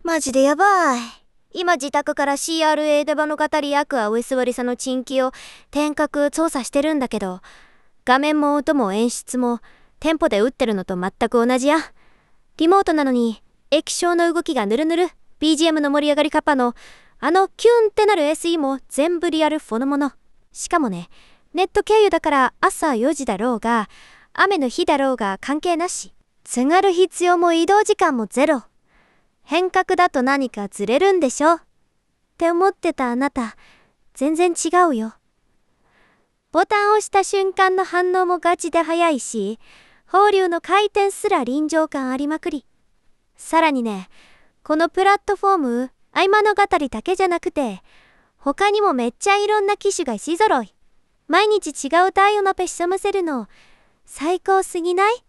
マジでやばい。今自宅から CRA デバの語り役はウエスワリサの珍奇を天角操作してるんだけど、画面も音も演出もテンポで打ってるのと全く同じや。リモートなのに液晶の動きがヌルヌル、 BGM の盛り上がりカッパのキュンってなる SE も全部リアルフォのもの。しかもね、ネット経由だから朝4時だろうが雨の日だろうが関係なし。津軽必要も移動時間もゼロ。変革だと何かずれるんでしょって思ってたあなた、全然違うよ。ボタンを押した瞬間の反応もガチで早いし、放流の回転すら臨場感ありまくり。さらにね、このプラットフォーム、合間の語りだけじゃなくて、他にもめっちゃいろんな機種がし揃い。毎日違うタイオのペシャムせるの、最高すぎない？